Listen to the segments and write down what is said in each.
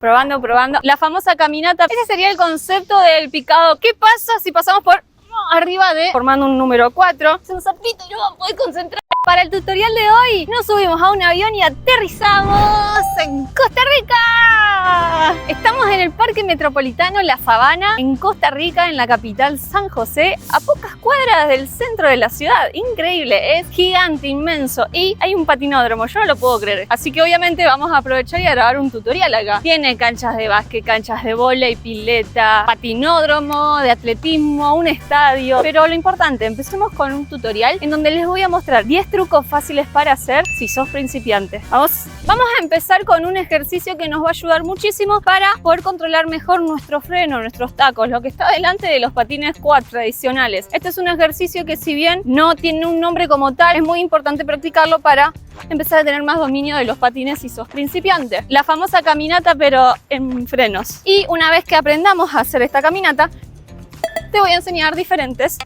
Probando, probando. La famosa caminata. Ese sería el concepto del picado. ¿Qué pasa si pasamos por arriba de formando un número 4? Es un sapito y no vamos a poder concentrar. Para el tutorial de hoy nos subimos a un avión y aterrizamos en Costa Rica. Estamos en el Parque Metropolitano La Sabana, en Costa Rica, en la capital San José, a pocas cuadras del centro de la ciudad. Increíble, es gigante, inmenso y hay un patinódromo, yo no lo puedo creer. Así que obviamente vamos a aprovechar y a grabar un tutorial acá. Tiene canchas de básquet, canchas de vóley, pileta, patinódromo, de atletismo, un estadio. Pero lo importante, empecemos con un tutorial en donde les voy a mostrar 10 trucos fáciles para hacer si sos principiante. Vamos a empezar con un ejercicio que nos va a ayudar muchísimo para poder controlar mejor nuestro freno, nuestros tacos, lo que está delante de los patines quad tradicionales. Este es un ejercicio que, si bien no tiene un nombre como tal, es muy importante practicarlo para empezar a tener más dominio de los patines si sos principiante. La famosa caminata, pero en frenos. Y una vez que aprendamos a hacer esta caminata, te voy a enseñar diferentes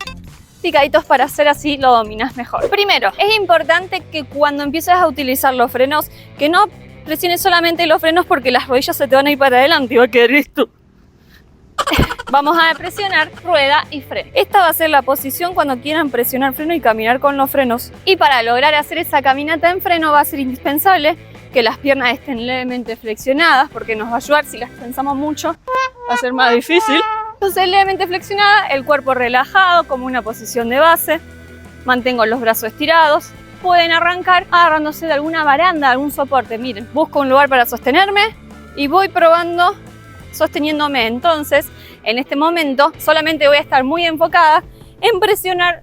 picaditos para hacer así lo dominas mejor. Primero, es importante que cuando empieces a utilizar los frenos, que no presiones solamente los frenos porque las rodillas se te van a ir para adelante y va a quedar esto. Vamos a presionar rueda y freno. Esta va a ser la posición cuando quieran presionar freno y caminar con los frenos. Y para lograr hacer esa caminata en freno va a ser indispensable que las piernas estén levemente flexionadas, porque nos va a ayudar. Si las tensamos mucho va a ser más difícil. Entonces, levemente flexionada, el cuerpo relajado como una posición de base. Mantengo los brazos estirados. Pueden arrancar agarrándose de alguna baranda, algún soporte. Miren, busco un lugar para sostenerme y voy probando sosteniéndome. Entonces, en este momento solamente voy a estar muy enfocada en presionar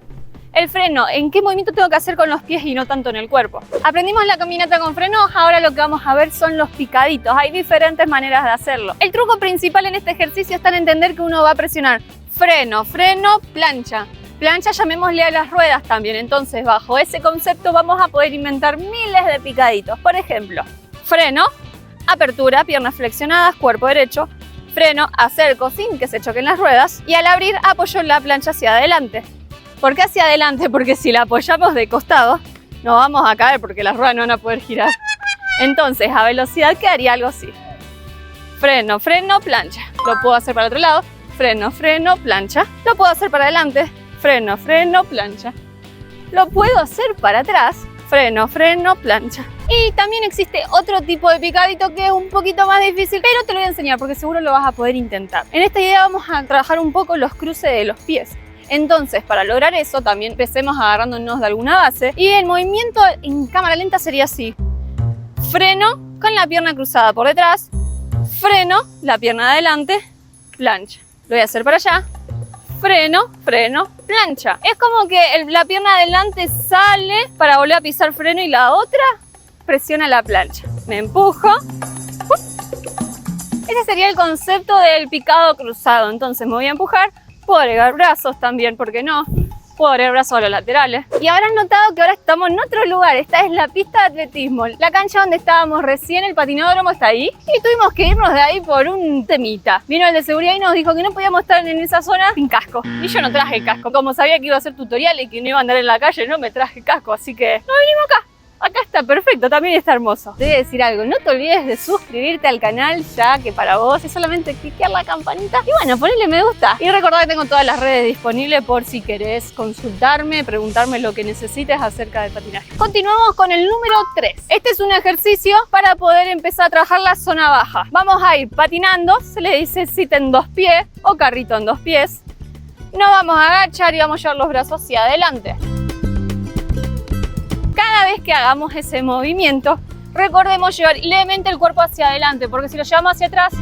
el freno, en qué movimiento tengo que hacer con los pies y no tanto en el cuerpo. Aprendimos la caminata con frenos, ahora lo que vamos a ver son los picaditos. Hay diferentes maneras de hacerlo. El truco principal en este ejercicio está en entender que uno va a presionar freno, freno, plancha. Plancha, llamémosle a las ruedas también. Entonces, bajo ese concepto vamos a poder inventar miles de picaditos. Por ejemplo, freno, apertura, piernas flexionadas, cuerpo derecho. Freno, acerco sin que se choquen las ruedas. Y al abrir, apoyo la plancha hacia adelante. ¿Por qué hacia adelante? Porque si la apoyamos de costado, nos vamos a caer porque las ruedas no van a poder girar. Entonces, a velocidad quedaría algo así. Freno, freno, plancha. Lo puedo hacer para el otro lado. Freno, freno, plancha. Lo puedo hacer para adelante. Freno, freno, plancha. Lo puedo hacer para atrás. Freno, freno, plancha. Y también existe otro tipo de picadito que es un poquito más difícil, pero te lo voy a enseñar porque seguro lo vas a poder intentar. En esta idea vamos a trabajar un poco los cruces de los pies. Entonces, para lograr eso, también empecemos agarrándonos de alguna base. Y el movimiento en cámara lenta sería así. Freno con la pierna cruzada por detrás. Freno, la pierna adelante, plancha. Lo voy a hacer para allá. Freno, freno, plancha. Es como que la pierna adelante sale para volver a pisar freno y la otra presiona la plancha. Me empujo. Ese sería el concepto del picado cruzado. Entonces me voy a empujar. Puedo agregar brazos también, ¿por qué no? Puedo agregar brazos a los laterales. Y habrán notado que ahora estamos en otro lugar. Esta es la pista de atletismo. La cancha donde estábamos recién, el patinódromo está ahí. Y tuvimos que irnos de ahí por un temita. Vino el de seguridad y nos dijo que no podíamos estar en esa zona sin casco. Y yo no traje casco. Como sabía que iba a hacer tutorial y que no iba a andar en la calle, no me traje casco. Así que nos vinimos acá. Acá está perfecto, también está hermoso. Te voy a decir algo, no te olvides de suscribirte al canal, ya que para vos es solamente cliquear la campanita y bueno, ponle me gusta. Y recordá que tengo todas las redes disponibles por si querés consultarme, preguntarme lo que necesites acerca del patinaje. Continuamos con el número 3. Este es un ejercicio para poder empezar a trabajar la zona baja. Vamos a ir patinando, se le dice cita en 2 pies o carrito en 2 pies. Nos vamos a agachar y vamos a llevar los brazos hacia adelante. Cada vez que hagamos ese movimiento, recordemos llevar levemente el cuerpo hacia adelante, porque si lo llevamos hacia atrás,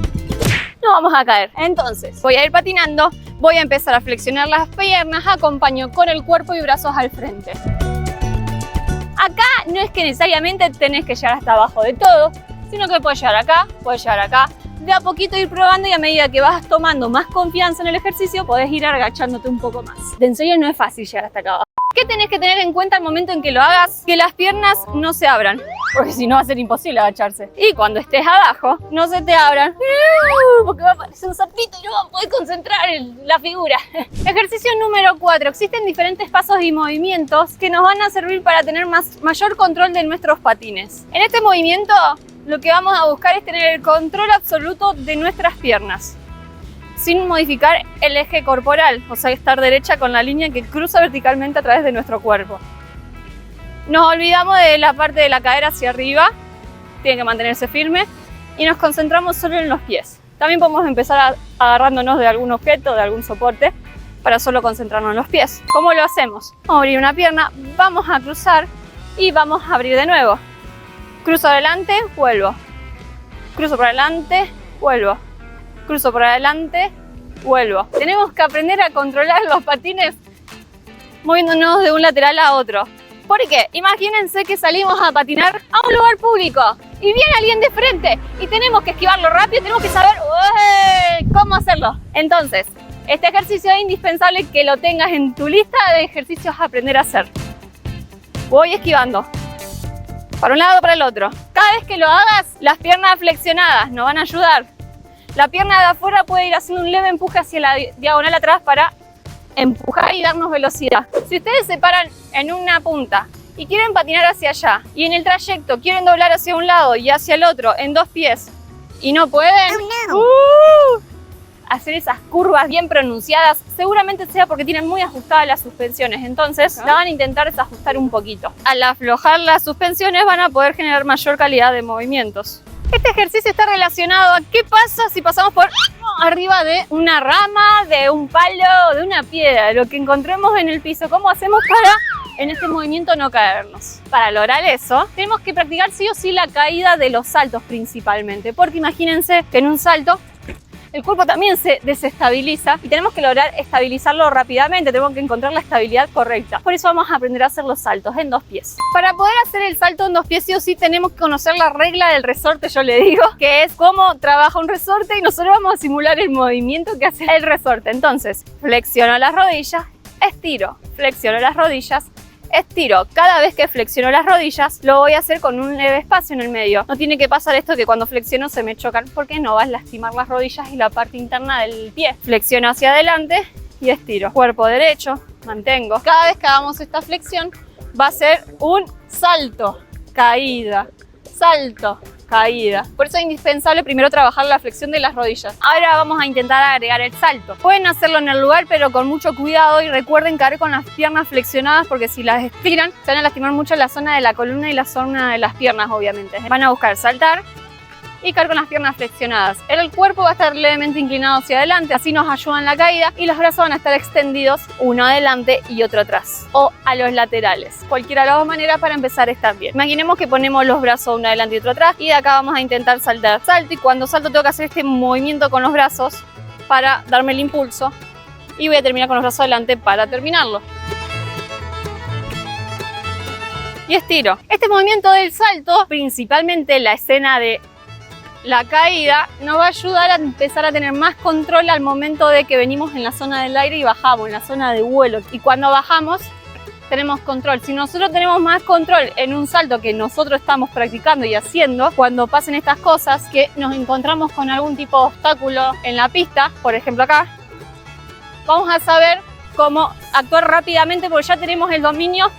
no vamos a caer. Entonces, voy a ir patinando, voy a empezar a flexionar las piernas, acompaño con el cuerpo y brazos al frente. Acá no es que necesariamente tenés que llegar hasta abajo de todo, sino que puedes llegar acá, puedes llegar acá. De a poquito ir probando y a medida que vas tomando más confianza en el ejercicio, podés ir agachándote un poco más. De en serio no es fácil llegar hasta acá abajo. ¿Qué tenés que tener en cuenta al momento en que lo hagas? Que las piernas no se abran, porque si no va a ser imposible agacharse. Y cuando estés abajo, no se te abran, porque va a aparecer un sapito y no vas a poder concentrar la figura. Ejercicio número 4. Existen diferentes pasos y movimientos que nos van a servir para tener mayor control de nuestros patines. En este movimiento lo que vamos a buscar es tener el control absoluto de nuestras piernas, sin modificar el eje corporal, o sea, estar derecha con la línea que cruza verticalmente a través de nuestro cuerpo. Nos olvidamos de la parte de la cadera hacia arriba, tiene que mantenerse firme, y nos concentramos solo en los pies. También podemos empezar agarrándonos de algún objeto, de algún soporte, para solo concentrarnos en los pies. ¿Cómo lo hacemos? Vamos a abrir una pierna, vamos a cruzar y vamos a abrir de nuevo. Cruzo adelante, vuelvo. Cruzo para adelante, vuelvo. Cruzo para adelante, vuelvo. Tenemos que aprender a controlar los patines moviéndonos de un lateral a otro. ¿Por qué? Imagínense que salimos a patinar a un lugar público y viene alguien de frente y tenemos que esquivarlo rápido, tenemos que saber cómo hacerlo. Entonces, este ejercicio es indispensable que lo tengas en tu lista de ejercicios a aprender a hacer. Voy esquivando. Para un lado, para el otro. Cada vez que lo hagas, las piernas flexionadas nos van a ayudar. La pierna de afuera puede ir haciendo un leve empuje hacia la diagonal atrás para empujar y darnos velocidad. Si ustedes se paran en una punta y quieren patinar hacia allá y en el trayecto quieren doblar hacia un lado y hacia el otro en dos pies y no pueden hacer esas curvas bien pronunciadas, seguramente sea porque tienen muy ajustadas las suspensiones, entonces la van a intentar desajustar un poquito. Al aflojar las suspensiones van a poder generar mayor calidad de movimientos. Este ejercicio está relacionado a qué pasa si pasamos por arriba de una rama, de un palo, de una piedra, lo que encontremos en el piso. ¿Cómo hacemos para en este movimiento no caernos? Para lograr eso, tenemos que practicar sí o sí la caída de los saltos principalmente, porque imagínense que en un salto el cuerpo también se desestabiliza y tenemos que lograr estabilizarlo rápidamente, tenemos que encontrar la estabilidad correcta. Por eso vamos a aprender a hacer los saltos en dos pies. Para poder hacer el salto en dos pies sí o sí tenemos que conocer la regla del resorte, yo le digo, que es cómo trabaja un resorte y nosotros vamos a simular el movimiento que hace el resorte. Entonces, flexiono las rodillas, estiro, flexiono las rodillas, estiro. Cada vez que flexiono las rodillas lo voy a hacer con un leve espacio en el medio. No tiene que pasar esto que cuando flexiono se me chocan porque no vas a lastimar las rodillas y la parte interna del pie. Flexiono hacia adelante y estiro. Cuerpo derecho, mantengo. Cada vez que hagamos esta flexión va a ser un salto, caída, salto, caída. Por eso es indispensable primero trabajar la flexión de las rodillas. Ahora vamos a intentar agregar el salto. Pueden hacerlo en el lugar, pero con mucho cuidado y recuerden caer con las piernas flexionadas porque si las estiran se van a lastimar mucho la zona de la columna y la zona de las piernas, obviamente. Van a buscar saltar y caer con las piernas flexionadas. El cuerpo va a estar levemente inclinado hacia adelante, así nos ayuda en la caída y los brazos van a estar extendidos, uno adelante y otro atrás o a los laterales. Cualquiera de las dos maneras para empezar está bien. Imaginemos que ponemos los brazos uno adelante y otro atrás y de acá vamos a intentar saltar. Salto y cuando salto tengo que hacer este movimiento con los brazos para darme el impulso y voy a terminar con los brazos adelante para terminarlo. Y estiro. Este movimiento del salto, principalmente la escena de la caída, nos va a ayudar a empezar a tener más control al momento de que venimos en la zona del aire y bajamos, en la zona de vuelo. Y cuando bajamos tenemos control. Si nosotros tenemos más control en un salto que nosotros estamos practicando y haciendo, cuando pasen estas cosas que nos encontramos con algún tipo de obstáculo en la pista, por ejemplo acá, vamos a saber cómo actuar rápidamente porque ya tenemos el dominio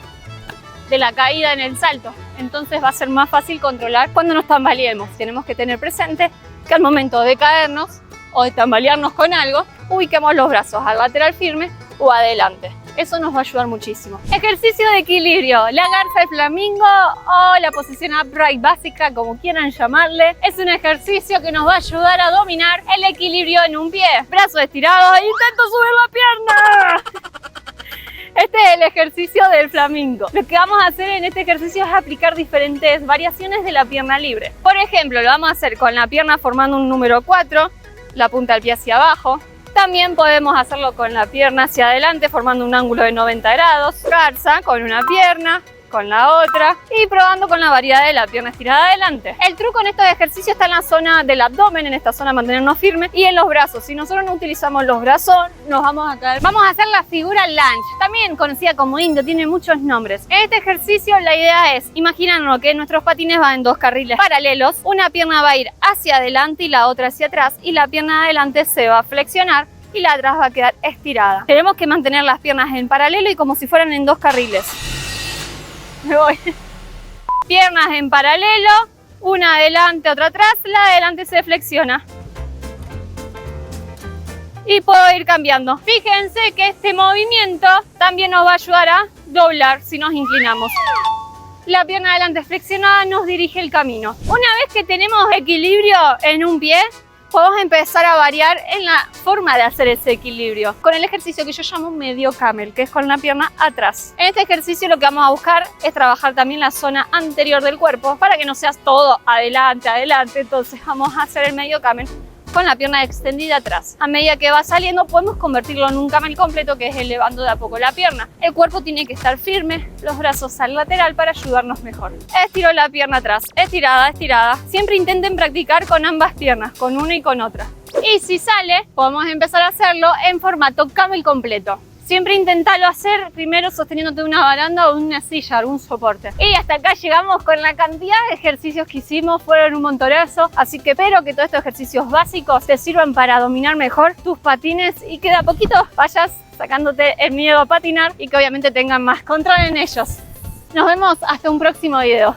de la caída en el salto. Entonces va a ser más fácil controlar cuando nos tambaleemos. Tenemos que tener presente que al momento de caernos o de tambalearnos con algo, ubiquemos los brazos al lateral firme o adelante. Eso nos va a ayudar muchísimo. Ejercicio de equilibrio, la garza del flamingo o la posición upright básica, como quieran llamarle. Es un ejercicio que nos va a ayudar a dominar el equilibrio en un pie. Brazos estirados, intento subir la pierna. Este es el ejercicio del flamingo. Lo que vamos a hacer en este ejercicio es aplicar diferentes variaciones de la pierna libre. Por ejemplo, lo vamos a hacer con la pierna formando un número 4, la punta del pie hacia abajo. También podemos hacerlo con la pierna hacia adelante formando un ángulo de 90 grados. Garza con una pierna, con la otra y probando con la variedad de la pierna estirada adelante. El truco en estos ejercicios está en la zona del abdomen, en esta zona mantenernos firmes y en los brazos. Si nosotros no utilizamos los brazos, nos vamos a caer. Vamos a hacer la figura lunge, también conocida como indio, tiene muchos nombres. En este ejercicio la idea es imaginarnos que nuestros patines van en dos carriles paralelos. Una pierna va a ir hacia adelante y la otra hacia atrás y la pierna de adelante se va a flexionar y la de atrás va a quedar estirada. Tenemos que mantener las piernas en paralelo y como si fueran en dos carriles. Me voy. Piernas en paralelo, Una adelante, otra atrás, la de adelante se flexiona. Y puedo ir cambiando. Fíjense que este movimiento también nos va a ayudar a doblar si nos inclinamos. La pierna adelante flexionada nos dirige el camino. Una vez que tenemos equilibrio en un pie, podemos empezar a variar en la forma de hacer ese equilibrio con el ejercicio que yo llamo medio camel, que es con la pierna atrás. En este ejercicio lo que vamos a buscar es trabajar también la zona anterior del cuerpo para que no seas todo adelante, adelante. Entonces vamos a hacer el medio camel con la pierna extendida atrás. A medida que va saliendo podemos convertirlo en un camel completo, que es elevando de a poco la pierna. El cuerpo tiene que estar firme, los brazos al lateral para ayudarnos mejor. Estiro la pierna atrás, estirada, estirada. Siempre intenten practicar con ambas piernas, con una y con otra. Y si sale, podemos empezar a hacerlo en formato camel completo. Siempre intentalo hacer primero sosteniéndote de una baranda o de una silla, algún soporte. Y hasta acá llegamos con la cantidad de ejercicios que hicimos, fueron un montonazo. Así que espero que todos estos ejercicios básicos te sirvan para dominar mejor tus patines y que de a poquito vayas sacándote el miedo a patinar y que obviamente tengan más control en ellos. Nos vemos hasta un próximo video.